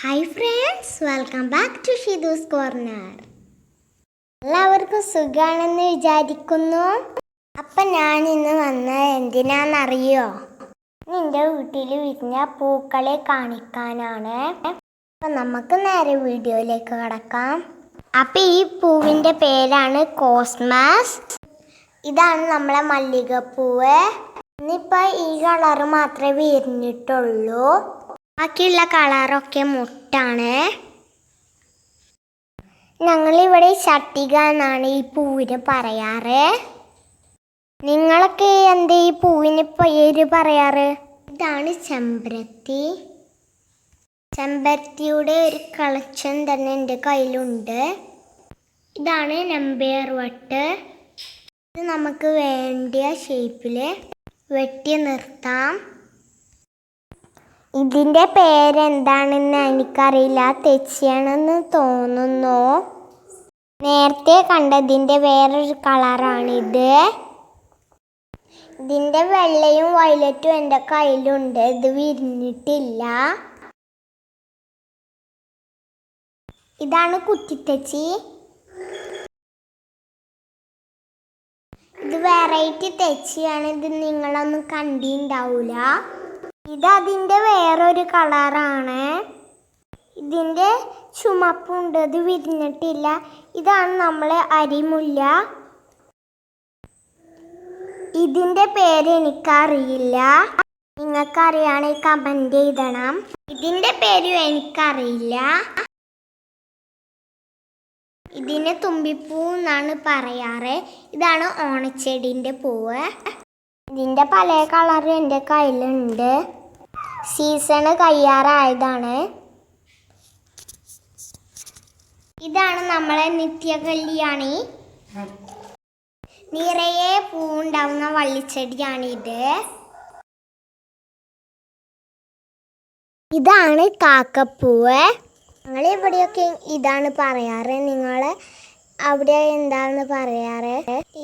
Hi friends, welcome back to Shidu's corner. എല്ലാവർക്കും സുഖാണെന്ന് വിചാരിക്കുന്നു. അപ്പം ഞാൻ ഇന്ന് വന്നത് എന്തിനാണെന്നറിയോ? നിന്റെ വീട്ടിൽ വിരിഞ്ഞ പൂക്കളെ കാണിക്കാനാണ്. അപ്പം നമുക്ക് നേരെ വീഡിയോയിലേക്ക് കടക്കാം. അപ്പം ഈ പൂവിൻ്റെ പേരാണ് കോസ്മസ്. ഇതാണ് നമ്മളെ മല്ലികപ്പൂവ്. ഇന്നിപ്പോൾ ഈ കളറ് മാത്രമേ വിരിഞ്ഞിട്ടുള്ളൂ. ബാക്കിയുള്ള കളറൊക്കെ മുട്ടാണ്. ഞങ്ങളിവിടെ ചട്ടിക എന്നാണ് ഈ പൂവിന് പറയാറ്. നിങ്ങളൊക്കെ എന്താ ഈ പൂവിന് പേര് പറയാറ്? ഇതാണ് ചെമ്പരത്തി. ചെമ്പരത്തിയുടെ ഒരു കളക്ഷൻ തന്നെ എൻ്റെ കയ്യിലുണ്ട്. ഇതാണ് നമ്പർ വട്ട്. ഇത് നമുക്ക് വേണ്ടിയ ഷേപ്പിൽ വെട്ടി നിർത്താം. ഇതിൻ്റെ പേരെന്താണെന്ന് എനിക്കറിയില്ല, തെച്ചിയാണെന്ന് തോന്നുന്നു. നേരത്തെ കണ്ടതിൻ്റെ വേറൊരു കളറാണിത്. ഇതിൻ്റെ വെള്ളയും വയലറ്റും എൻ്റെ കയ്യിലുണ്ട്. ഇത് വിരിഞ്ഞിട്ടില്ല. ഇതാണ് കുറ്റിത്തെച്ചി. ഇത് വെറൈറ്റി തെച്ചിയാണ്. ഇത് നിങ്ങളൊന്നും കണ്ടിട്ടുണ്ടാവില്ല. ഇത് അതിൻ്റെ വേറൊരു കളറാണ്. ഇതിൻ്റെ ചുമപ്പുണ്ട്, ഇത് വിരിഞ്ഞിട്ടില്ല. ഇതാണ് നമ്മളെ അരിമുല്ല. ഇതിൻ്റെ പേര് എനിക്കറിയില്ല. നിങ്ങൾക്കറിയാണെങ്കിൽ കമൻറ്റ് ചെയ്തണം. ഇതിൻ്റെ പേരും എനിക്കറിയില്ല. ഇതിന് തുമ്പിപ്പൂ എന്നാണ് പറയാറ്. ഇതാണ് ഓണച്ചെടീൻ്റെ പൂവ്. ഇതിൻ്റെ പല കളറും എൻ്റെ കയ്യിലുണ്ട്. സീസണ് കഴിയാറായതാണ്. ഇതാണ് നമ്മളെ നിത്യകല്യാണി. നിറയെ പൂവുണ്ടാവുന്ന വള്ളിച്ചെടിയാണിത്. ഇതാണ് കാക്കപ്പൂവ്. ഞങ്ങളിവിടെയൊക്കെ ഇതാണ് പറയാറ്. നിങ്ങൾ അവിടെ എന്താണെന്ന് പറയാറ്?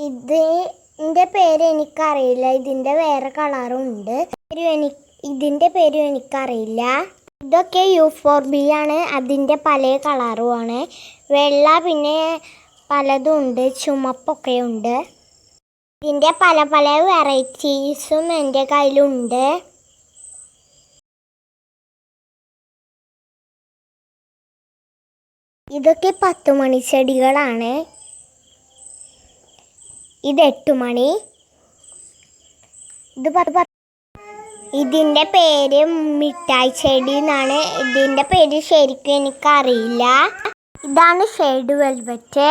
ഇതിൻ്റെ പേര് എനിക്കറിയില്ല. ഇതിൻ്റെ വേറെ കളറും ഉണ്ട്. ഇതിൻ്റെ പേരും എനിക്കറിയില്ല. ഇതൊക്കെ യൂഫോർബിയാണ്. അതിൻ്റെ പല കളറുമാണ്. വെള്ള, പിന്നെ പലതും ഉണ്ട്, ചുമപ്പൊക്കെ ഉണ്ട്. ഇതിൻ്റെ പല പല വെറൈറ്റീസും എൻ്റെ കയ്യിലുണ്ട്. ഇതൊക്കെ 10 മണി ചെടികളാണ്. ഇത് 8 മണി. ഇതിൻ്റെ പേര് മിഠായി ചെടി എന്നാണ്. ഇതിൻ്റെ പേര് ശരിക്കും എനിക്കറിയില്ല. ഇതാണ് ഷെയ്ഡ് വെൽവെറ്റ്.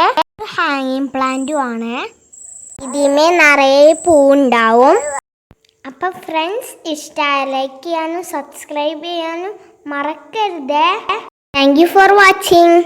ഹാങ്ങിങ് പ്ലാന്റും ആണ്. ഇതിന്മേ നിറയെ പൂവുണ്ടാവും. അപ്പം ഫ്രണ്ട്സ്, ഇഷ്ടമായ ലൈക്ക് ചെയ്യാനും സബ്സ്ക്രൈബ് ചെയ്യാനും മറക്കരുത്. Thank you for watching.